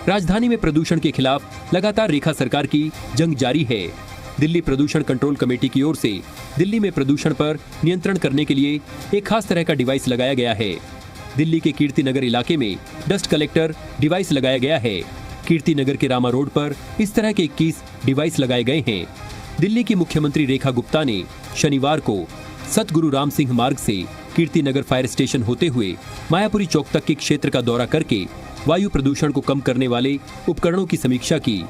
राजधानी में प्रदूषण के खिलाफ लगातार रेखा सरकार की जंग जारी है। दिल्ली प्रदूषण कंट्रोल कमेटी की ओर से दिल्ली में प्रदूषण पर नियंत्रण करने के लिए एक खास तरह का डिवाइस लगाया गया है। दिल्ली के कीर्ति नगर इलाके में डस्ट कलेक्टर डिवाइस लगाया गया है। कीर्ति नगर के रामा रोड पर इस तरह के 21 डिवाइस लगाए गए हैं। दिल्ली की मुख्यमंत्री रेखा गुप्ता ने शनिवार को सतगुरु राम सिंह मार्ग से कीर्ति नगर फायर स्टेशन होते हुए मायापुरी चौक तक के क्षेत्र का दौरा करके वायु प्रदूषण को कम करने वाले उपकरणों की समीक्षा की।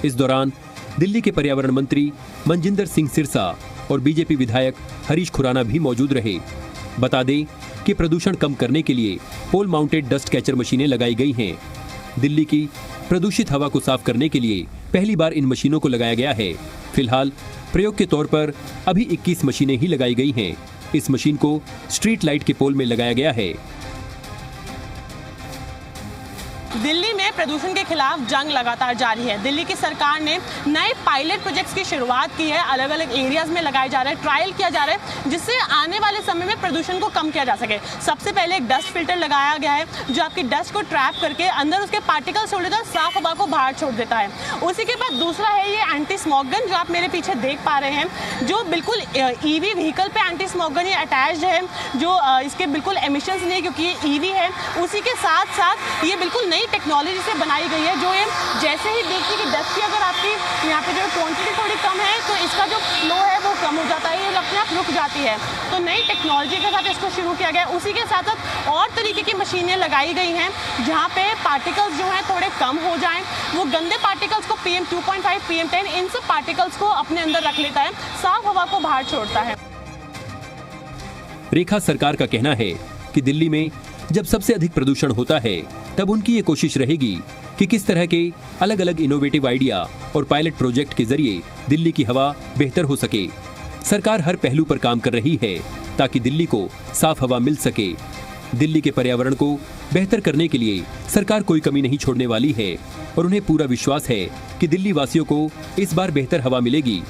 इस दौरान दिल्ली के पर्यावरण मंत्री मनजिंदर सिंह सिरसा और बीजेपी विधायक हरीश खुराना भी मौजूद रहे। बता दें कि प्रदूषण कम करने के लिए पोल माउंटेड डस्ट कैचर मशीनें लगाई गई हैं। दिल्ली की प्रदूषित हवा को साफ करने के लिए पहली बार इन मशीनों को लगाया गया है। फिलहाल प्रयोग के तौर पर अभी 21 मशीनें ही लगाई गई हैं। इस मशीन को स्ट्रीट लाइट के पोल में लगाया गया है। दिल्ली में प्रदूषण के खिलाफ जंग लगातार जारी है। दिल्ली की सरकार ने नए पायलट प्रोजेक्ट्स की शुरुआत की है। अलग अलग एरियाज में लगाए जा रहे हैं, ट्रायल किया जा रहा है, जिससे आने वाले समय में प्रदूषण को कम किया जा सके। सबसे पहले एक डस्ट फिल्टर लगाया गया है जो आपकी डस्ट को ट्रैप करके अंदर उसके पार्टिकल्स छोड़ देता है, साफ हवा को बाहर छोड़ देता है। उसी के बाद दूसरा है ये एंटी स्मॉग गन, जो आप मेरे पीछे देख पा रहे हैं, जो बिल्कुल ईवी व्हीकल पे एंटी स्मॉग गन ये अटैच्ड है, जो इसके बिल्कुल एमिशंस नहीं है क्योंकि ये ईवी है। उसी के साथ साथ ये बिल्कुल नई टेक्नोलॉजी से बनाई गई है, जो ये जैसे ही देखिए कि डस्ट की अगर आपकी यहाँ पे जो क्वांटिटी थोड़ी कम है तो इसका जो फ्लो है वो कम हो जाता है, ये अपने आप रुक जाती है। तो नई टेक्नोलॉजी के साथ इसको शुरू किया गया है। उसी के साथ साथ और तरीके की मशीनें लगाई गई हैं जहाँ पे पार्टिकल्स जो हैं थोड़े कम हो जाएं। वो गंदे पार्टिकल्स को PM 2.5 PM 10 इन सब पार्टिकल्स को अपने अंदर रख लेता है, साफ हवा को बाहर छोड़ता है। रेखा सरकार का कहना है कि दिल्ली में जब सबसे अधिक प्रदूषण होता है तब उनकी ये कोशिश रहेगी कि किस तरह के अलग अलग इनोवेटिव आइडिया और पायलट प्रोजेक्ट के जरिए दिल्ली की हवा बेहतर हो सके। सरकार हर पहलू पर काम कर रही है ताकि दिल्ली को साफ हवा मिल सके। दिल्ली के पर्यावरण को बेहतर करने के लिए सरकार कोई कमी नहीं छोड़ने वाली है और उन्हें पूरा विश्वास है कि दिल्ली वासियों को इस बार बेहतर हवा मिलेगी।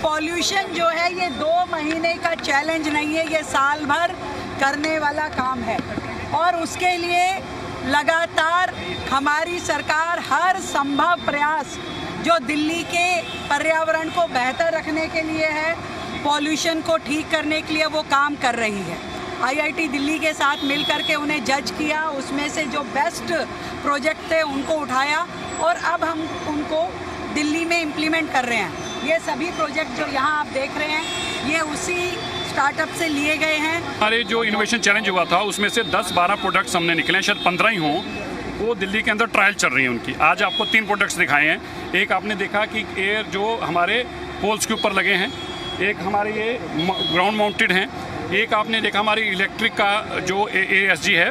पॉल्यूशन जो है ये 2 महीने का चैलेंज नहीं है, ये साल भर करने वाला काम है और उसके लिए लगातार हमारी सरकार हर संभव प्रयास जो दिल्ली के पर्यावरण को बेहतर रखने के लिए है, पॉल्यूशन को ठीक करने के लिए वो काम कर रही है। IIT दिल्ली के साथ मिल करके उन्हें जज किया, उसमें से जो बेस्ट प्रोजेक्ट थे उनको उठाया और अब हम उनको दिल्ली में इम्प्लीमेंट कर रहे हैं। ये सभी प्रोजेक्ट जो यहाँ आप देख रहे हैं ये उसी स्टार्टअप से लिए गए हैं। हमारे जो इनोवेशन चैलेंज हुआ था उसमें से 10-12 प्रोडक्ट्स हमने निकले, शायद 15 ही हों, वो दिल्ली के अंदर ट्रायल चल रही हैं उनकी। आज आपको 3 प्रोडक्ट्स दिखाए हैं। एक आपने देखा कि एयर जो हमारे पोल्स के ऊपर लगे हैं, एक हमारे ये ग्राउंड माउंटेड हैं, एक आपने देखा हमारी इलेक्ट्रिक का जो ASG है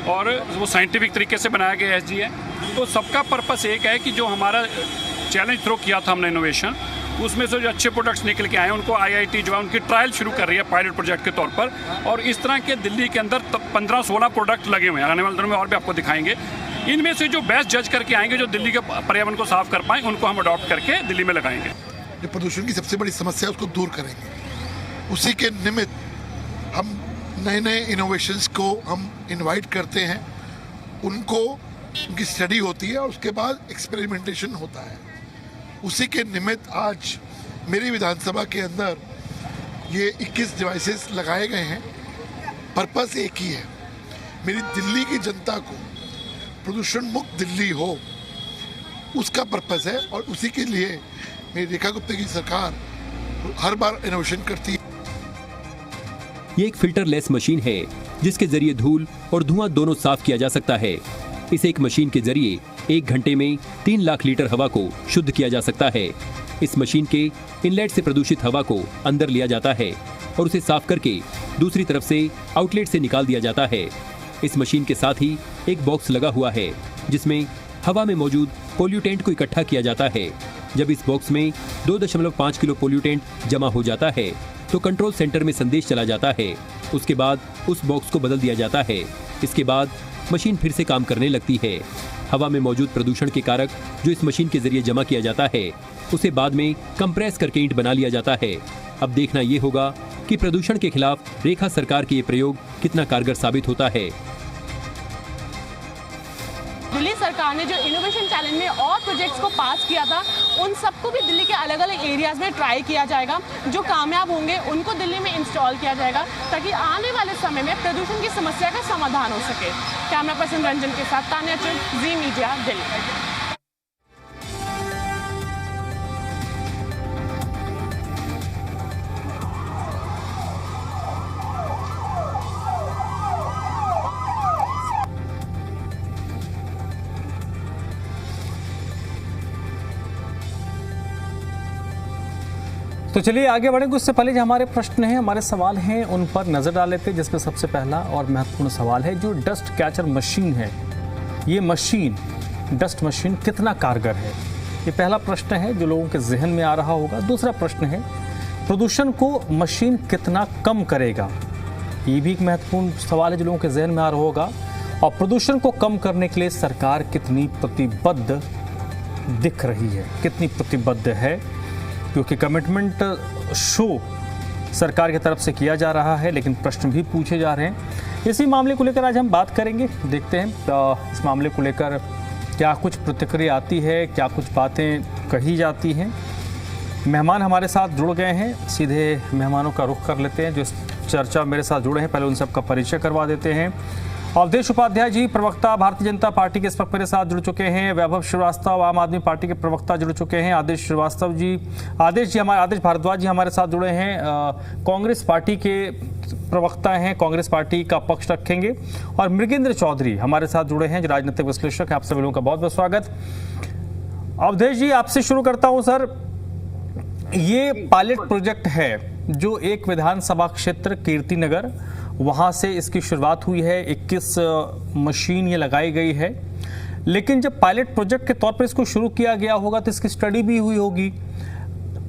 और वो साइंटिफिक तरीके से बनाया गया ASG है। तो सबका पर्पस एक है कि जो हमारा चैलेंज थ्रो किया था हमने इनोवेशन, उसमें से जो अच्छे प्रोडक्ट्स निकल के आए हैं उनको IIT जो है उनकी ट्रायल शुरू कर रही है पायलट प्रोजेक्ट के तौर पर। और इस तरह के दिल्ली के अंदर 15-16 प्रोडक्ट लगे हुए हैं। आने वाले दिनों में और भी आपको दिखाएंगे। इनमें से जो बेस्ट जज करके आएंगे, जो दिल्ली के पर्यावरण को साफ कर पाएँ, उनको हम अडॉप्ट करके दिल्ली में लगाएंगे। जो प्रदूषण की सबसे बड़ी समस्या है उसको दूर करेंगे। उसी के निमित्त हम नए नए इनोवेशंस को हम इनवाइट करते हैं, उनकी स्टडी होती है और उसके बाद एक्सपेरिमेंटेशन होता है। उसी के निमित्त आज मेरी विधानसभा के अंदर ये 21 डिवाइसेस लगाए गए हैं। पर्पस एक ही है, मेरी दिल्ली की जनता को प्रदूषण मुक्त दिल्ली हो, उसका पर्पस है और उसी के लिए मेरी रेखा गुप्ता की सरकार हर बार इनोवेशन करती है। ये एक फिल्टरलेस मशीन है जिसके जरिए धूल और धुआं दोनों साफ किया जा सकता है। इस एक मशीन के जरिए 1 घंटे में 3 लाख लीटर हवा को शुद्ध किया जा सकता है। इस मशीन के इनलेट से प्रदूषित हवा को अंदर लिया जाता है और उसे साफ करके दूसरी तरफ से आउटलेट से निकाल दिया जाता है। इस मशीन के साथ ही एक बॉक्स लगा हुआ है जिसमें हवा में मौजूद पोल्यूटेंट को इकट्ठा किया जाता है। जब इस बॉक्स में 2.5 किलो पोल्यूटेंट जमा हो जाता है तो कंट्रोल सेंटर में संदेश चला जाता है। उसके बाद उस बॉक्स को बदल दिया जाता है। इसके बाद मशीन फिर से काम करने लगती है। हवा में मौजूद प्रदूषण के कारक जो इस मशीन के जरिए जमा किया जाता है उसे बाद में कंप्रेस करके ईंट बना लिया जाता है। अब देखना ये होगा कि प्रदूषण के खिलाफ रेखा सरकार के ये प्रयोग कितना कारगर साबित होता है। दिल्ली सरकार ने जो इनोवेशन चैलेंज में और प्रोजेक्ट्स को पास किया था, उन सबको भी दिल्ली के अलग अलग एरियाज में ट्राई किया जाएगा। जो कामयाब होंगे उनको दिल्ली में इंस्टॉल किया जाएगा ताकि आने वाले समय में प्रदूषण की समस्या का समाधान हो सके। कैमरा पर्सन रंजन के साथ तान्या चुग, जी मीडिया, दिल्ली। तो चलिए आगे बढ़ेंगे। उससे पहले जो हमारे प्रश्न हैं, हमारे सवाल हैं, उन पर नज़र डाल लेते हैं। जिसमें सबसे पहला और महत्वपूर्ण सवाल है, जो डस्ट कैचर मशीन है, ये मशीन, डस्ट मशीन कितना कारगर है? ये पहला प्रश्न है जो लोगों के जहन में आ रहा होगा। दूसरा प्रश्न है, प्रदूषण को मशीन कितना कम करेगा? ये भी एक महत्वपूर्ण सवाल है जो लोगों के जहन में आ रहा होगा। और प्रदूषण को कम करने के लिए सरकार कितनी प्रतिबद्ध दिख रही है, कितनी प्रतिबद्ध है? क्योंकि कमिटमेंट शो सरकार की तरफ से किया जा रहा है, लेकिन प्रश्न भी पूछे जा रहे हैं। इसी मामले को लेकर आज हम बात करेंगे। देखते हैं इस मामले को लेकर क्या कुछ प्रतिक्रिया आती है, क्या कुछ बातें कही जाती हैं। मेहमान हमारे साथ जुड़ गए हैं, सीधे मेहमानों का रुख कर लेते हैं जो इस चर्चा मेरे साथ जुड़े हैं। पहले उन सबका परिचय करवा देते हैं। अवधेश उपाध्याय जी, प्रवक्ता भारतीय जनता पार्टी के, इस वक्त मेरे साथ जुड़ चुके हैं। वैभव श्रीवास्तव, आम आदमी पार्टी के प्रवक्ता, जुड़ चुके हैं। आदेश श्रीवास्तव जी, आदेश भारद्वाज जी हमारे साथ जुड़े हैं, कांग्रेस पार्टी के प्रवक्ता हैं, कांग्रेस पार्टी का पक्ष रखेंगे। और मृगेंद्र चौधरी हमारे साथ जुड़े हैं, जो राजनीतिक विश्लेषक हैं। आप सभी लोगों का बहुत बहुत स्वागत। अवधेश जी, आपसे शुरू करता हूं सर। ये पायलट प्रोजेक्ट है जो एक विधानसभा क्षेत्र कीर्तिनगर, वहाँ से इसकी शुरुआत हुई है। 21 मशीन ये लगाई गई है। लेकिन जब पायलट प्रोजेक्ट के तौर पर इसको शुरू किया गया होगा तो इसकी स्टडी भी हुई होगी।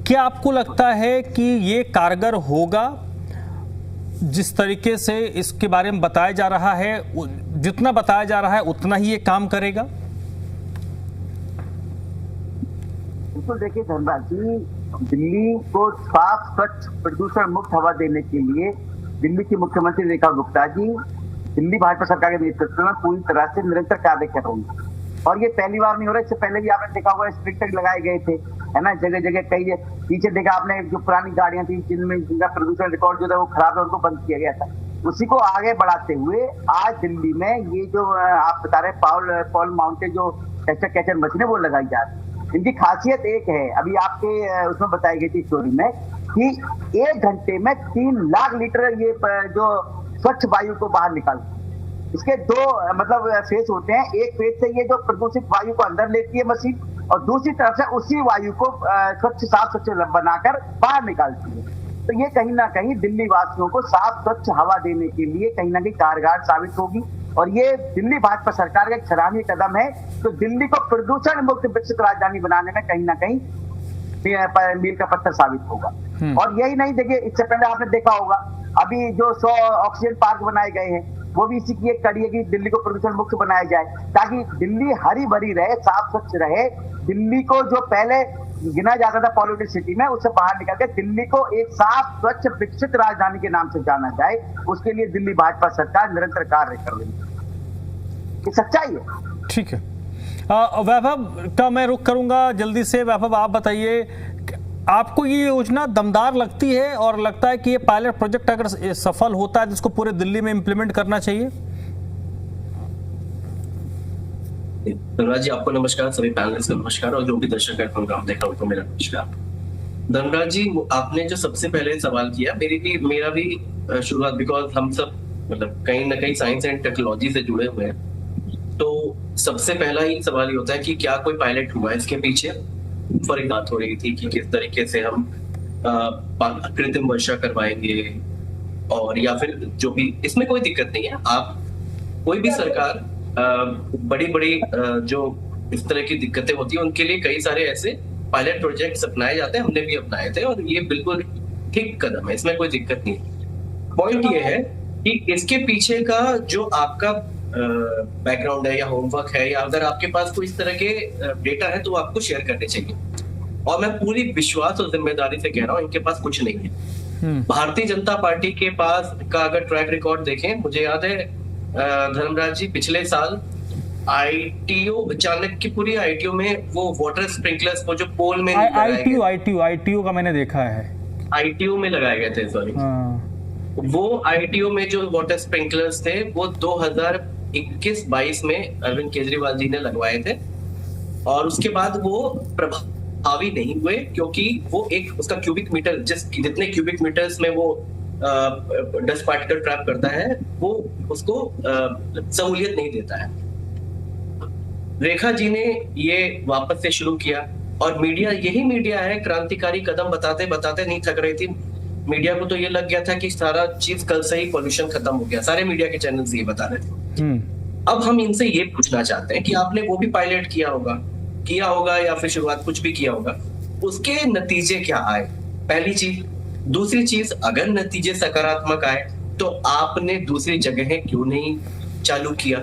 क्या आपको लगता है कि ये कारगर होगा? जिस तरीके से इसके बारे में बताया जा रहा है, जितना बताया जा रहा है उतना ही ये काम करेगा? बिल्कुल, देखिए धनराज जी, दिल्ली को साफ, स्वच्छ, प्रदूषण मुक्त हवा देने के लिए दिल्ली की मुख्यमंत्री रेखा गुप्ता जी दिल्ली भाजपा सरकार के नेतृत्व में पूरी तरह से निरंतर कार्य कर रही है। और ये पहली बार नहीं हो रहा, इससे पहले भी आपने देखा होगा स्ट्रिक्टर लगाए गए थे, है ना, जगह जगह। कई पीछे देखा आपने, जो पुरानी गाड़ियां थी जिनका प्रदूषण रिकॉर्ड जो था वो खराब है, उनको बंद किया गया था। उसी को आगे बढ़ाते हुए आज दिल्ली में ये जो आप बता रहे पॉल माउंटेड जो कैचर मशीन है वो लगाई जा रही है। इनकी खासियत एक है, अभी आपके उसमें बताई गई थी स्टोरी में, कि 1 घंटे में 3 लाख लीटर ये जो स्वच्छ वायु को बाहर निकालती। इसके 2 मतलब फेस होते हैं। एक फेस से ये जो प्रदूषित वायु को अंदर लेती है मशीन, और दूसरी तरफ से उसी वायु को साफ स्वच्छ बनाकर बाहर निकालती है। तो ये कहीं ना कहीं दिल्ली वासियों को साफ स्वच्छ हवा देने के लिए कहीं ना कहीं कारगर साबित होगी। और ये दिल्ली भाजपा सरकार का एक सराहनीय कदम है, तो दिल्ली को प्रदूषण मुक्त विकसित राजधानी बनाने में कहीं ना कहीं मील का पत्थर साबित होगा। और यही नहीं, देखिए इससे पहले आपने देखा होगा अभी जो 100 ऑक्सीजन पार्क बनाए गए हैं, वो भी इसी की एक कड़ी है कि दिल्ली को प्रदूषण मुक्त बनाया जाए, ताकि दिल्ली हरी भरी रहे, साफ स्वच्छ रहे। दिल्ली को जो पहले गिना जाता था पॉल्यूटेड सिटी में, उससे बाहर निकल के दिल्ली को एक साफ स्वच्छ विकसित राजधानी के नाम से जाना जाए। उसके लिए दिल्ली भाजपा सरकार निरंतर कार्य कर रही है, ये सच्चाई है। ठीक है, वैभव का मैं रुख करूंगा जल्दी से। वैभव, आप बताइए, आपको ये योजना दमदार लगती है और लगता है कि ये पायलट प्रोजेक्ट अगर सफल होता है तो इसको पूरे दिल्ली में इंप्लीमेंट करना चाहिए? धनराज जी, आपको नमस्कार, सभी पैनलिस्ट को नमस्कार, और जो भी दर्शक है प्रोग्राम देख रहा हूं उनको मेरा नमस्कार। धनराज जी, आपने जो सबसे पहले सवाल किया, मेरा भी शुरुआत, बिकॉज हम सब मतलब कहीं ना कहीं साइंस एंड टेक्नोलॉजी से जुड़े हुए हैं, तो सबसे पहला ही सवाल ये होता है कि क्या कोई पायलट हुआ है इसके पीछे। ऊपर बात हो रही थी कि किस तरीके से हम कृत्रिम वर्षा करवाएंगे, और या फिर जो भी, इसमें कोई दिक्कत नहीं है। आप कोई भी सरकार बड़ी जो इस तरह की दिक्कतें होती है उनके लिए कई सारे ऐसे पायलट प्रोजेक्ट्स अपनाए जाते हैं, हमने भी अपनाए थे, और ये बिल्कुल ठीक कदम है, इसमें कोई दिक्कत नहीं है। पॉइंट ये है कि इसके पीछे का जो आपका बैकग्राउंड है या होमवर्क है, या अगर आपके पास कोई इस तरह के डेटा है तो आपको शेयर करने चाहिए। और मैं पूरी विश्वास और जिम्मेदारी से कह रहा हूँ, इनके पास कुछ नहीं है। भारतीय जनता पार्टी के पास का अगर ट्रैक रिकॉर्ड देखें, मुझे याद है धर्मराज जी, पिछले साल आईटीओ चाणक्यपुरी आईटीओ में वो वाटर स्प्रिंकलर्स वो जो पोल में आईटीओ का मैंने देखा है, आईटीओ में लगाए गए थे, सॉरी। वो आईटीओ में जो वाटर स्प्रिंकलर्स थे वो 2021-22 में अरविंद केजरीवाल जी ने लगवाए थे, और उसके बाद वो प्रभावी नहीं हुए क्योंकि वो एक उसका क्यूबिक मीटर जितने क्यूबिक मीटर्स में वो डस्ट पार्टिकल ट्रैप करता है वो उसको सहूलियत नहीं देता है। रेखा जी ने ये वापस से शुरू किया, और मीडिया यही मीडिया है क्रांतिकारी कदम बताते बताते नहीं थक रही थी। मीडिया को तो ये लग गया था कि सारा चीज कल से ही पॉल्यूशन खत्म हो गया, सारे मीडिया के चैनल्स ये बता रहे थे। अब हम इनसे ये पूछना चाहते हैं कि आपने वो भी पायलट किया होगा या फिर शुरुआत कुछ भी किया होगा, उसके नतीजे क्या आए, पहली चीज। दूसरी चीज, अगर नतीजे सकारात्मक आए तो आपने दूसरी जगहें क्यों नहीं चालू किया?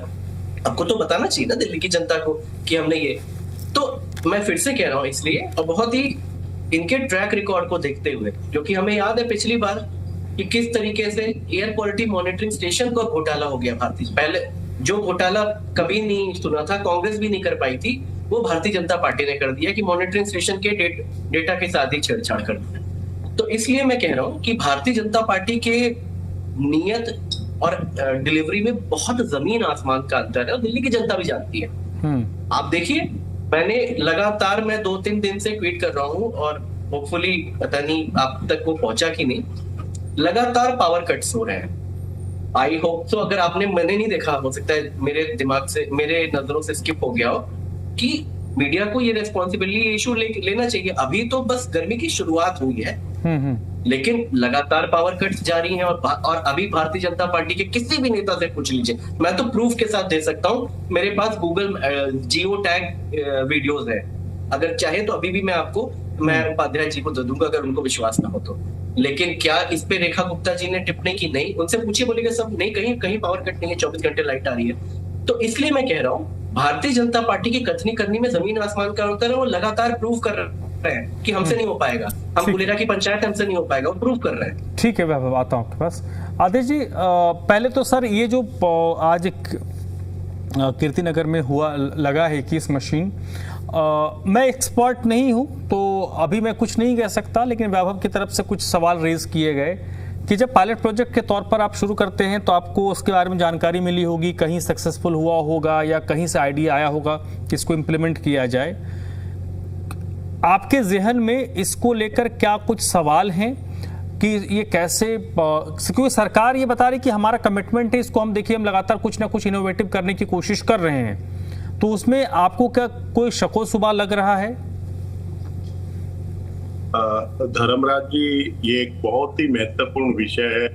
आपको तो बताना चाहिए ना दिल्ली की जनता को कि हमने ये। तो मैं फिर से कह रहा हूं इसलिए, और बहुत ही इनके ट्रैक रिकॉर्ड को देखते हुए, क्योंकि हमें याद है पिछली बार कि किस तरीके से एयर क्वालिटी मॉनिटरिंग स्टेशन का घोटाला हो गया भारतीय। पहले जो घोटाला कभी नहीं सुना था, कांग्रेस भी नहीं कर पाई थी, वो भारतीय जनता पार्टी ने कर दिया कि मॉनिटरिंग स्टेशन के डेटा के साथ ही छेड़छाड़ कर दिया। तो इसलिए मैं कह रहा हूं कि भारतीय जनता पार्टी के नियत और डिलीवरी में बहुत जमीन आसमान का अंतर है, और दिल्ली की जनता भी जानती है। आप देखिए, मैंने लगातार 2-3 दिन से ट्वीट कर रहा हूं, और होपफुली पता नहीं आप तक वो पहुंचा कि नहीं, लगातार पावर कट्स हो रहे हैं। आई होप तो अगर मैंने नहीं देखा, हो सकता है मेरे दिमाग से, मेरे नजरों से स्किप हो गया हो, कि मीडिया को ये रेस्पॉन्सिबिलिटी इशू लेना चाहिए। अभी तो बस गर्मी की शुरुआत हुई है, लेकिन लगातार पावर कट्स जारी हैं, और अभी भारतीय जनता पार्टी के किसी भी नेता से पूछ लीजिए, मैं तो प्रूफ के साथ दे सकता हूं, मेरे पास गूगल जियो टैग वीडियोस है, अगर चाहे तो अभी भी मैं उपाध्याय जी को दे दूंगा अगर उनको विश्वास ना हो तो। लेकिन क्या इस पे रेखा गुप्ता जी ने टिप्पणी की? नहीं। उनसे पूछिए, बोलेंगे सब नहीं, कहीं पावर कट नहीं है, 24 घंटे लाइट आ रही है। तो इसलिए मैं कह रहा हूँ, भारतीय जनता पार्टी की कथनी करनी में जमीन आसमान का अंतर है। वो लगातार प्रूव कर रहे हैं कि हमसे नहीं हो पाएगा, हम फुलेरा की पंचायत हमसे नहीं हो पाएगा, वो प्रूव कर रहे हैं। ठीक है, मैं आता हूँ आपके पास। आदेश जी, पहले तो सर ये जो आज कीर्तिनगर में लगा है 21 मशीन, मैं एक्सपर्ट नहीं हूं तो अभी मैं कुछ नहीं कह सकता, लेकिन वैभव की तरफ से कुछ सवाल रेज किए गए कि जब पायलट प्रोजेक्ट के तौर पर आप शुरू करते हैं तो आपको उसके बारे में जानकारी मिली होगी, कहीं सक्सेसफुल हुआ होगा या कहीं से आइडिया आया होगा कि इसको इम्प्लीमेंट किया जाए। आपके जहन में इसको लेकर क्या कुछ सवाल हैं कि ये कैसे, क्योंकि सरकार ये बता रही कि हमारा कमिटमेंट है, इसको हम देखिए, हम लगातार कुछ ना कुछ इनोवेटिव करने की कोशिश कर रहे हैं, तो उसमें आपको क्या कोई शको शुबा लग रहा है? धर्मराज जी, ये एक बहुत ही महत्वपूर्ण विषय है।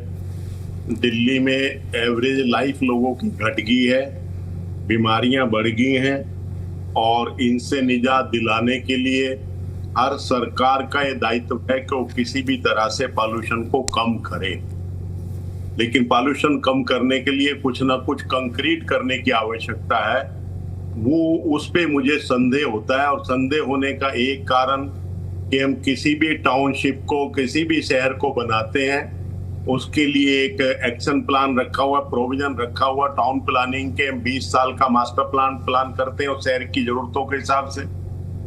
दिल्ली में एवरेज लाइफ लोगों की घट गई है, बीमारियां बढ़ गई हैं, और इनसे निजात दिलाने के लिए हर सरकार का ये दायित्व है कि वो किसी भी तरह से पॉल्यूशन को कम करे। लेकिन पॉल्यूशन कम करने के लिए कुछ ना कुछ कंक्रीट करने की आवश्यकता है। वो उस पे मुझे संदेह होता है, और संदेह होने का एक कारण कि हम किसी भी टाउनशिप को, किसी भी शहर को बनाते हैं, उसके लिए एक एक्शन प्लान रखा हुआ, प्रोविजन रखा हुआ टाउन प्लानिंग के। 20 साल का मास्टर प्लान करते हैं उस शहर की जरूरतों के हिसाब से,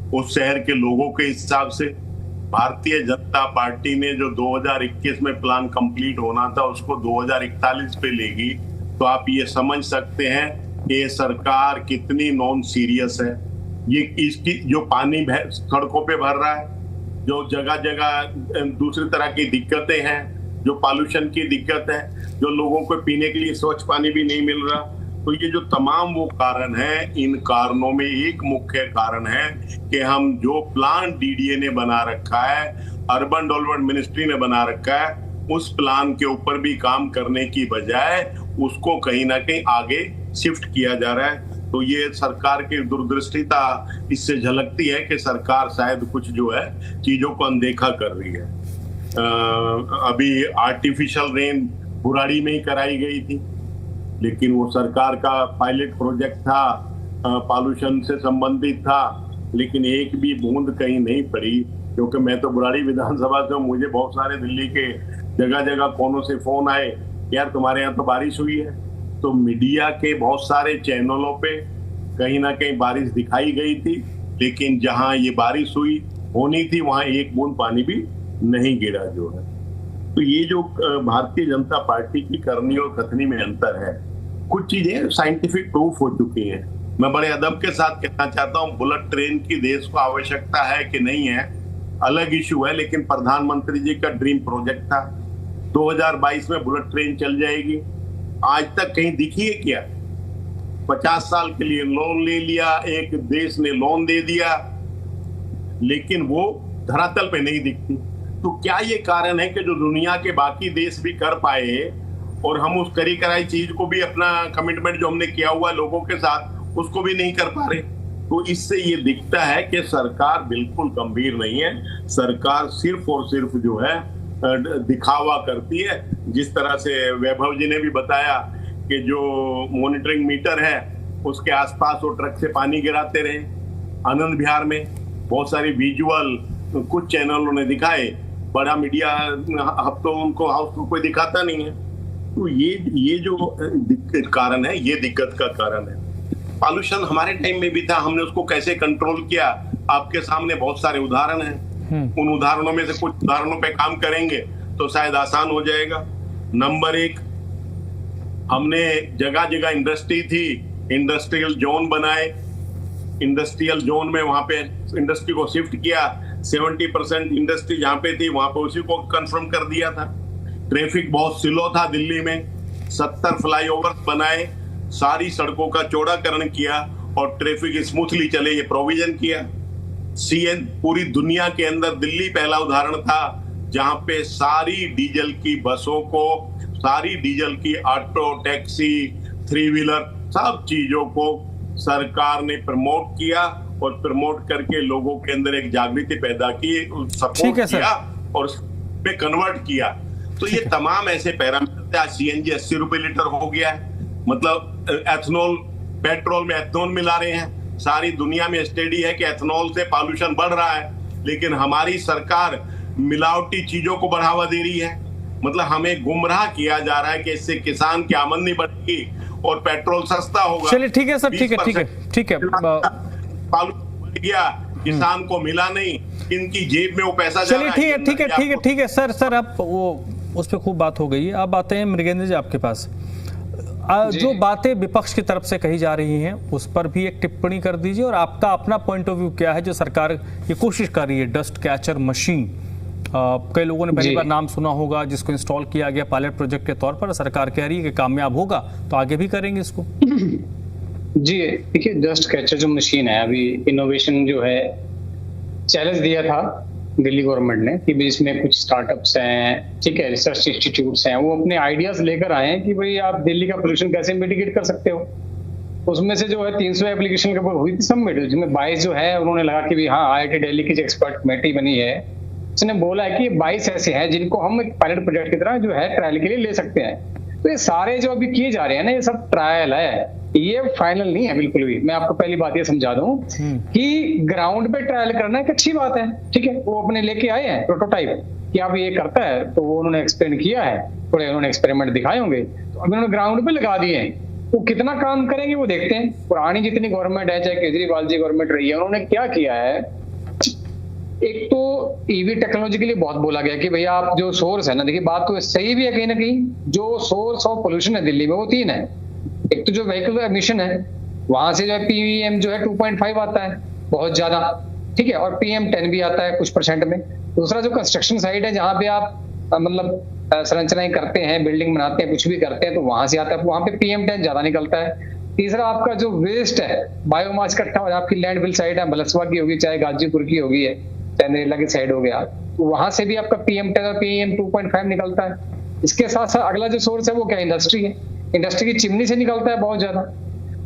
उस शहर के लोगों के हिसाब से। भारतीय जनता पार्टी ने जो 2021 में प्लान कंप्लीट होना था उसको 2041 पे ले गई, तो आप ये समझ सकते हैं कि ये सरकार कितनी नॉन सीरियस है। ये इसकी जो पानी सड़कों पे भर रहा है, जो जगह जगह दूसरी तरह की दिक्कतें हैं, जो पॉल्यूशन की दिक्कत है, जो लोगों को पीने के लिए स्वच्छ पानी भी नहीं मिल रहा, तो ये जो तमाम वो कारण है, इन कारणों में एक मुख्य कारण है कि हम जो प्लान डीडीए ने बना रखा है, अर्बन डेवलपमेंट मिनिस्ट्री ने बना रखा है, उस प्लान के ऊपर भी काम करने की बजाय उसको कहीं ना कहीं आगे शिफ्ट किया जा रहा है। तो ये सरकार की दूरदृष्टिता इससे झलकती है कि सरकार शायद कुछ जो है चीजों को अनदेखा कर रही है। अभी आर्टिफिशियल रेन बुराड़ी में ही कराई गई थी, लेकिन वो सरकार का पायलट प्रोजेक्ट था, पॉल्यूशन से संबंधित था, लेकिन एक भी बूंद कहीं नहीं पड़ी। क्योंकि मैं तो बुराड़ी विधानसभा से, मुझे बहुत सारे दिल्ली के जगह जगह कोनों से फोन आए, यार तुम्हारे यहाँ तो बारिश हुई है। तो मीडिया के बहुत सारे चैनलों पे कहीं ना कहीं बारिश दिखाई गई थी, लेकिन जहां ये बारिश हुई होनी थी वहां एक बूंद पानी भी नहीं गिरा जो है। तो ये जो भारतीय जनता पार्टी की करनी और कथनी में अंतर है, कुछ चीजें साइंटिफिक प्रूफ हो चुकी हैं। मैं बड़े अदब के साथ कहना चाहता हूँ, बुलेट ट्रेन की देश को आवश्यकता है कि नहीं है अलग इशू है, लेकिन प्रधानमंत्री जी का ड्रीम प्रोजेक्ट था। 2022 में बुलेट ट्रेन चल जाएगी। आज तक कहीं दिखी है क्या? 50 साल के लिए लोन ले लिया, एक देश ने लोन दे दिया, लेकिन वो धरातल पे नहीं दिखती। तो क्या ये कारण है कि जो दुनिया के बाकी देश भी कर पाए और हम उस करी कराई चीज को भी, अपना कमिटमेंट जो हमने किया हुआ लोगों के साथ, उसको भी नहीं कर पा रहे? तो इससे ये दिखता है कि सरकार बिल्कुल गंभीर नहीं है। सरकार सिर्फ और सिर्फ जो है दिखावा करती है। जिस तरह से वैभव जी ने भी बताया कि जो मॉनिटरिंग मीटर है उसके आसपास वो ट्रक से पानी गिराते रहे। आनंद विहार में बहुत सारी विजुअल कुछ चैनलों ने दिखाए, बड़ा मीडिया हफ्तों उनको हाउस को कोई दिखाता नहीं है। तो ये जो कारण है, ये दिक्कत का कारण है। पॉल्यूशन हमारे टाइम में भी था, हमने उसको कैसे कंट्रोल किया आपके सामने बहुत सारे उदाहरण हैं। उन उदाहरणों में से कुछ उदाहरणों पे काम करेंगे तो शायद आसान हो जाएगा। नंबर 1, हमने जगह जगह इंडस्ट्री थी, इंडस्ट्रियल जोन बनाए। इंडस्ट्रियल जोन में वहां पे इंडस्ट्री को शिफ्ट किया। 70% इंडस्ट्री जहां पे थी वहां पे उसी को कंफर्म कर दिया था। ट्रैफिक बहुत स्लो था दिल्ली में, 70 फ्लाईओवर बनाए, सारी सड़कों का चौड़ाकरण किया और ट्रैफिक स्मूथली चले ये प्रोविजन किया। सीएन पूरी दुनिया के अंदर दिल्ली पहला उदाहरण था जहां पे सारी डीजल की बसों को, सारी डीजल की ऑटो, टैक्सी, 3 व्हीलर, सब चीजों को सरकार ने प्रमोट किया और प्रमोट करके लोगों के अंदर एक जागृति पैदा की, सपोर्ट किया और पे कन्वर्ट किया। तो ये तमाम ऐसे पैरामीटर, आज सीएनजी 80 रुपए लीटर हो गया है, मतलब एथनॉल, पेट्रोल में एथनॉल मिला रहे हैं। सारी दुनिया में स्टडी है कि एथनॉल से पॉल्यूशन बढ़ रहा है, लेकिन हमारी सरकार मिलावटी चीजों को बढ़ावा दे रही है। मतलब हमें गुमराह किया जा रहा है कि इससे किसान की आमदनी बढ़ेगी और पेट्रोल सस्ता होगा। चलिए ठीक है सर, ठीक है पॉल्यूशन बढ़ गया, किसान को मिला नहीं, इनकी जेब में वो पैसा जा रहा है। चलिए ठीक है सर, अब वो उस पर खूब बात हो गई है। अब आते हैं मृगेंद्र जी आपके पास। जो बातें विपक्ष की तरफ से कही जा रही हैं उस पर भी एक टिप्पणी कर दीजिए, और आपका अपना पॉइंट ऑफ व्यू क्या है जो सरकार ये कोशिश कर रही है, डस्ट कैचर मशीन। कई लोगों ने पहली बार नाम सुना होगा, जिसको इंस्टॉल किया गया पायलट प्रोजेक्ट के तौर पर। सरकार कह रही है कि कामयाब होगा तो आगे भी करेंगे इसको। जी देखिए, डस्ट कैचर जो मशीन है, अभी इनोवेशन जो है चैलेंज दिया था दिल्ली गवर्नमेंट ने कि भाई इसमें कुछ स्टार्टअप्स हैं, ठीक है, रिसर्च इंस्टीट्यूट्स हैं, वो अपने आइडियाज लेकर आए हैं कि भाई आप दिल्ली का पोल्यूशन कैसे मिटिगेट कर सकते हो। उसमें से जो है 300 एप्लीकेशन के ऊपर हुई थी सबमिट, जिसमें 22 जो है उन्होंने लगा कि भाई हाँ, IIT दिल्ली की जो एक्सपर्ट कमेटी बनी है उसने बोला है कि 22 ऐसे हैं जिनको हम एक पायलट प्रोजेक्ट की तरह जो है ट्रायल के लिए ले सकते हैं। तो ये सारे जो अभी किए जा रहे हैं ना, ये सब ट्रायल है, ये फाइनल नहीं है बिल्कुल भी। मैं आपको पहली बात ये समझा दूं कि ग्राउंड पे ट्रायल करना एक अच्छी बात है, ठीक है। वो अपने लेके आए हैं प्रोटोटाइप कि अब ये करता है, तो वो उन्होंने एक्सप्लेन किया है, थोड़े उन्होंने एक्सपेरिमेंट दिखाए होंगे, तो अभी उन्होंने ग्राउंड पे लगा दिए हैं। वो कितना काम करेंगे वो देखते हैं। पुरानी जितनी गवर्नमेंट है, चाहे केजरीवाल जी गवर्नमेंट रही है, उन्होंने क्या किया है, एक तो ईवी टेक्नोलॉजी के लिए बहुत बोला गया कि भैया आप जो सोर्स है ना, देखिए बात तो सही भी है कहीं ना कहीं, जो सोर्स ऑफ पोल्यूशन है दिल्ली में वो 3 है। एक तो जो व्हीकल एमिशन है, वहां से जो है पीएम जो है 2.5 आता है, बहुत ज्यादा, ठीक है, और PM10 भी आता है कुछ % में। दूसरा जो कंस्ट्रक्शन साइट है, जहाँ पे आप मतलब संरचनाएं करते हैं, बिल्डिंग बनाते हैं, कुछ भी करते हैं, तो वहां से आता है, वहां पे PM10 ज्यादा निकलता है। तीसरा आपका जो वेस्ट है, बायोमास इकट्ठा हो, आपकी लैंडफिल साइट है, बलसवा की होगी, चाहे गाजीपुर की होगी है, चाहे नरेला की साइड हो गया, तो वहां से भी आपका PM10 और PM2.5 निकलता है। इसके साथ साथ अगला जो सोर्स है वो क्या, इंडस्ट्री है। इंडस्ट्री की चिमनी से निकलता है बहुत ज्यादा।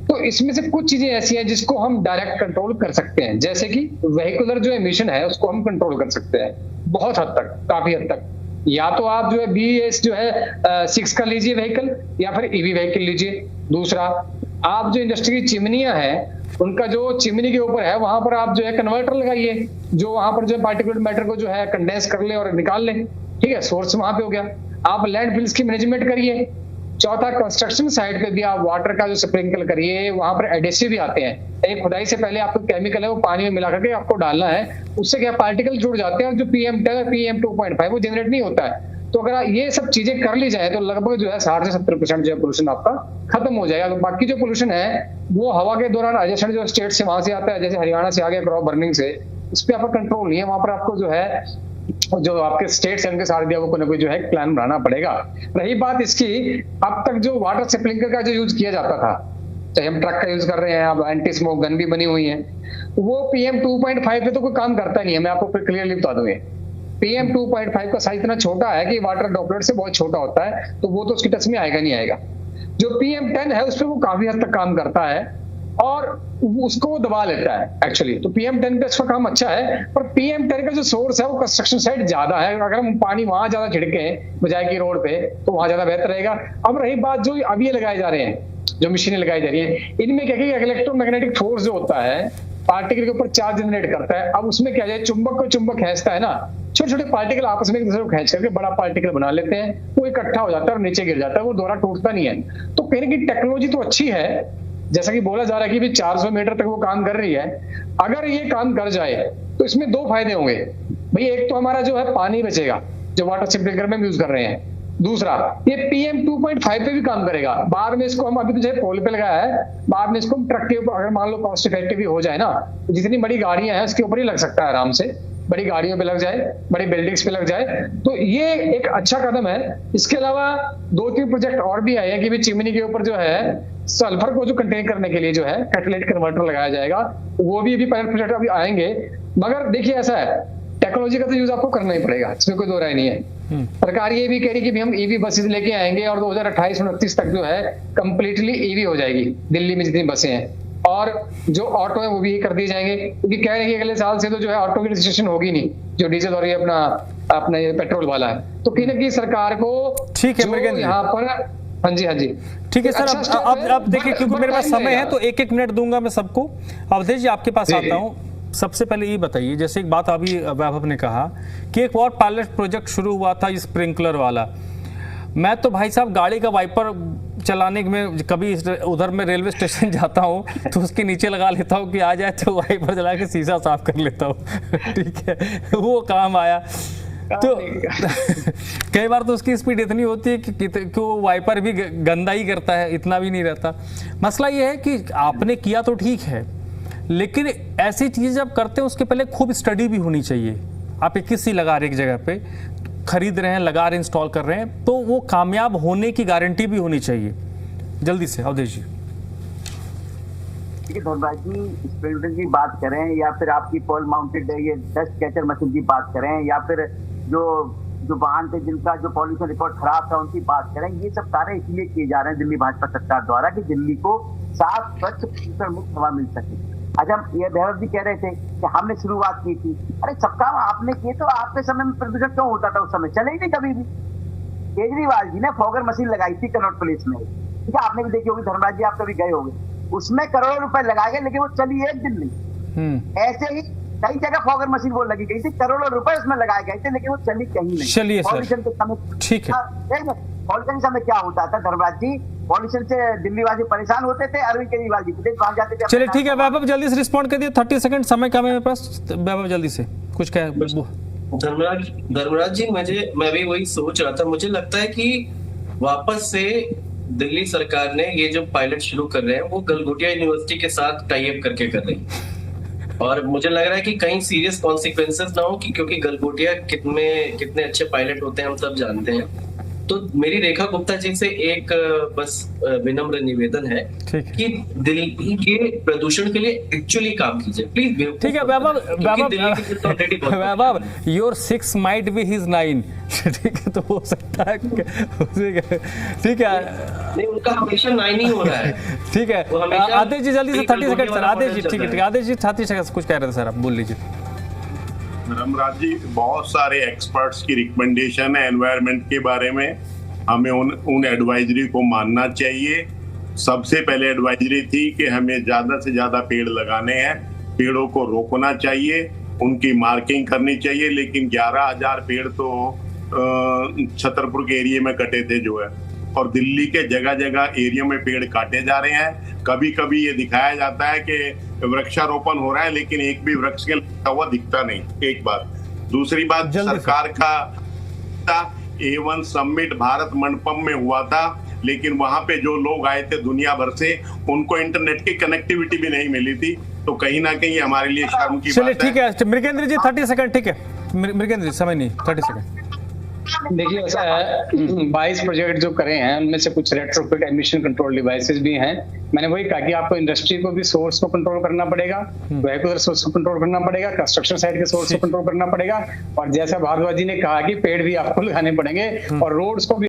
तो इसमें से कुछ चीजें ऐसी हैं जिसको हम डायरेक्ट कंट्रोल कर सकते हैं, जैसे कि वेहिकुलर जो एमिशन है उसको हम कंट्रोल कर सकते हैं बहुत हद तक, काफी हद तक। या तो आप जो है BS जो है 6 का लीजिए व्हीकल, या फिर EV व्हीकल लीजिए। दूसरा, आप जो इंडस्ट्री की चिमनियां हैं उनका जो चिमनी के ऊपर है वहां पर आप जो है कन्वर्टर लगाइए, जो वहां पर जो है पार्टिकुलेट मैटर को जो है कंडेंस कर ले और निकाल ले, ठीक है, सोर्स वहां पे हो गया। आप लैंडफिल्स की मैनेजमेंट करिए, चौथा, कंस्ट्रक्शन साइट पे भी आप वाटर का जो स्प्रिंकल करिए, वहां पर एडेसिव भी आते हैं। एक खुदाई से पहले आपको केमिकल है वो पानी में मिला करके आपको डालना है, उससे क्या पार्टिकल जुड़ जाते हैं और जो PM10 और PM2.5 वो जनरेट नहीं होता है। तो अगर ये सब चीजें कर ली जाए तो लगभग जो है 60 से 70% जो पोल्यूशन आपका खत्म हो जाएगा। तो बाकी जो पोल्यूशन है वो हवा के दौरान एडजस्टेंट जो स्टेट से वहां से आता है, जैसे हरियाणा से आ गया क्रॉप बर्निंग से, उस पर आपका कंट्रोल नहीं है। वहां पर आपको जो है जो आपके स्टेट्स हैं उनके साथ भी आपको कोई जो है प्लान बनाना पड़ेगा। रही बात इसकी, अब तक जो वाटर स्प्रिंकलर का जो यूज किया जाता था, चाहे हम ट्रक का यूज कर रहे हैं, अब एंटी स्मोक गन भी बनी हुई है, वो PM2.5 पे तो कोई काम करता नहीं है। मैं आपको क्लियरली बता दूं, PM2.5 का साइज इतना छोटा है कि वाटर ड्रॉपलेट से बहुत छोटा होता है, तो वो तो उसकी टच में आएगा नहीं आएगा। जो PM10 है उस पर वो काफी हद तक काम करता है और उसको वो दबा लेता है एक्चुअली। तो PM10 पे इसका काम अच्छा है, पर PM10 का जो सोर्स है वो कंस्ट्रक्शन साइट ज्यादा है। अगर हम पानी वहां ज्यादा छिड़के बजाय की रोड पे तो वहां ज्यादा बेहतर रहेगा। अब रही बात जो अब ये लगाए जा रहे हैं, जो मशीनें लगाई जा रही है, इनमें क्या है, इलेक्ट्रोमैग्नेटिक फोर्स जो होता है पार्टिकल के ऊपर चार्ज जनरेट करता है। अब उसमें क्या है, चुंबक को चुंबक खींचता है ना, छोटे छोटे पार्टिकल आपस में एक दूसरे को खींच करके बड़ा पार्टिकल बना लेते हैं, वो इकट्ठा हो जाता है और नीचे गिर जाता है, वो दोबारा टूटता नहीं है। तो कहीं की टेक्नोलॉजी तो अच्छी है, जैसा कि बोला जा रहा है कि 400 मीटर तक वो काम कर रही है। अगर ये काम कर जाए तो इसमें 2 फायदे होंगे भाई। एक तो हमारा जो है पानी बचेगा जो वाटर स्प्रिंकलर में यूज कर रहे हैं, दूसरा ये PM2.5 पे भी काम करेगा। बाद में इसको हम अभी तो जो पोल पे लगाया है, बाद में इसको ट्रक के ऊपर अगर मान लो कॉस्ट इफेक्टिव भी हो जाए ना, तो जितनी बड़ी गाड़ियां हैं उसके ऊपर ही लग सकता है आराम से, बड़ी गाड़ियों पे लग जाए, बड़ी बिल्डिंग्स पे लग जाए, तो ये एक अच्छा कदम है। इसके अलावा 2-3 प्रोजेक्ट और भी आए हैं कि भाई चिमनी के ऊपर जो है सल्फर को जो कंटेन करने के लिए जो है कैटालिटिक कन्वर्टर लगाया जाएगा, वो भी अभी पायलट प्रोजेक्ट अभी आएंगे। मगर देखिए ऐसा है, टेक्नोलॉजी का तो यूज आपको करना ही पड़ेगा, इसमें कोई दो राय नहीं है। सरकार ये भी कह रही कि हम EV बसेस लेके आएंगे और 2028-29 तक जो है कंप्लीटली EV हो जाएगी दिल्ली में जितनी बसें हैं, और जो ऑटो है वो भी कर दिए जाएंगे, क्योंकि कह रहे हैं कि अगले साल से तो जो है ऑटो की रजिस्ट्रेशन होगी नहीं, जो डीजल और ये अपना ये पेट्रोल वाला है। तो कहीं ना कहीं सरकार को ठीक है मृगेंद्र जी, यहाँ पर हाँ जी ठीक है सर। अब देखिए क्योंकि मेरे पास समय है तो 1-1 मिनट दूंगा मैं सबको। अवधेश जी आपके पास आता हूँ। सबसे पहले ये बताइए, जैसे एक बात अभी वैभव ने कहा कि एक और पायलट प्रोजेक्ट शुरू हुआ था स्प्रिंकलर वाला। मैं तो भाई साहब गाड़ी का वाइपर चलाने में कभी उधर में रेलवे स्टेशन जाता हूँ तो उसके नीचे लगा लेता हूँ कि आ जाए तो वाइपर चला के शीशा साफ कर लेता हूँ ठीक है, वो काम आया। तो कई बार तो उसकी स्पीड इतनी होती है कि वो वाइपर भी गंदा ही करता है, इतना भी नहीं रहता। मसला ये है कि आपने किया तो ठीक है, लेकिन ऐसी चीज़ जब करते हैं उसके पहले खूब स्टडी भी होनी चाहिए। आप 21 लगा रहे एक जगह पे खरीद रहे हैं, लगा रहे, इंस्टॉल कर रहे हैं, तो वो कामयाब होने की गारंटी भी होनी चाहिए। जल्दी से अवधेश जी। देखिए धनराज जी, स्प्रिंकलर की बात करें या फिर आपकी पोल माउंटेड ये डस्ट कैचर मशीन की बात करें या फिर जो वाहन थे जिनका जो पॉल्यूशन रिकॉर्ड खराब था उनकी बात करें, ये सब सारे इसलिए किए जा रहे हैं दिल्ली भाजपा सरकार द्वारा कि दिल्ली को साफ स्वच्छ प्रदूषण मुक्त हवा मिल सके। अच्छा, हम ये वैभव जी कह रहे थे कि हमने शुरुआत की थी, अरे सबका आपने किए तो आपके समय में प्रदूषण क्यों होता था? उस समय चले ही नहीं कभी भी। केजरीवाल जी ने फॉगर मशीन लगाई थी कनॉट प्लेस में, ठीक है, आपने भी देखी होगी धर्मराज जी, आप कभी गए होंगे, उसमें करोड़ों रुपए लगाए गए लेकिन वो चली एक दिन नहीं। ऐसे ही कई जगह फॉगर मशीन वो लगी गई थी, करोड़ों रुपए उसमें लगाए गए थे लेकिन वो चली कहीं नहीं। चलिए पॉल्यूशन के समय ठीक है, पॉल्यूशन के समय क्या होता था धर्मराज जी, पॉल्यूशन से दिल्ली वासी परेशान होते थे, अरविंद केजरीवाल जी वहां जाते थे। चलिए ठीक है वैभव, जल्दी से रिस्पॉन्ड कर दिए, 30 सेकंड समय कम है मेरे पास। वैभव जल्दी से कुछ क्या धर्मराज जी, मैं भी वही सोच रहा था। मुझे लगता है कि वापस से दिल्ली सरकार ने ये जो पायलट शुरू कर रहे हैं वो गलगोटिया यूनिवर्सिटी के साथ टाई अप करके कर रहे हैं, और मुझे लग रहा है कि कहीं सीरियस कॉन्सिक्वेंसेस ना हो, क्योंकि गलगोटिया कितने अच्छे पायलट होते हैं हम सब जानते हैं। तो मेरी रेखा गुप्ता जी से एक बस विनम्र निवेदन है कि दिल्ली के प्रदूषण के लिए एक्चुअली काम कीजिए प्लीज। ठीक है वैभव, योर 6 माइट बी हिज 9 ठीक है, तो हो सकता है ठीक है नहीं, उनका हमेशा 9 ही हो रहा है ठीक है। आदेश जी जल्दी से 30 सेकंड सर। आदेश जी ठीक है, आदेश जी 30 सेकंड कुछ कह रहे थे सर, आप बोल लीजिए। धर्मराज जी, बहुत सारे एक्सपर्ट्स की रिकमेंडेशन है एनवायरनमेंट के बारे में, हमें उन एडवाइजरी को मानना चाहिए। सबसे पहले एडवाइजरी थी कि हमें ज्यादा से ज्यादा पेड़ लगाने हैं, पेड़ों को रोकना चाहिए, उनकी मार्किंग करनी चाहिए, लेकिन 11,000 पेड़ तो छतरपुर के एरिया में कटे थे जो है। और दिल्ली के जगह जगह एरिया में पेड़ काटे जा रहे हैं। कभी कभी ये दिखाया जाता है कि वृक्षारोपण हो रहा है, लेकिन एक भी वृक्ष के लगा हुआ दिखता नहीं। एक बात। दूसरी बात, सरकार का A1 समिट भारत मंडपम में हुआ था, लेकिन वहां पे जो लोग आए थे दुनिया भर से, उनको इंटरनेट की कनेक्टिविटी भी नहीं मिली थी। तो कहीं ना कहीं हमारे लिए शर्म की चलिए बात है। ठीक है मृगेंद्र जी 30 सेकंड, ठीक है मृगेंद्र जी, समय नहीं, 30 सेकंड। देखिए ऐसा है, 22 प्रोजेक्ट जो करे हैं उनमें से कुछ रेट्रोफिट एमिशन कंट्रोल डिवाइसेस भी हैं। मैंने वही कहा कि आपको इंडस्ट्री को भी सोर्स को कंट्रोल करना पड़ेगा, वेहिकुलर सोर्स को कंट्रोल करना पड़ेगा, कंस्ट्रक्शन साइड के सोर्स को कंट्रोल करना पड़ेगा, और जैसा भारद्वाज जी ने कहा कि पेड़ भी आपको लगाने पड़ेंगे और रोड्स को भी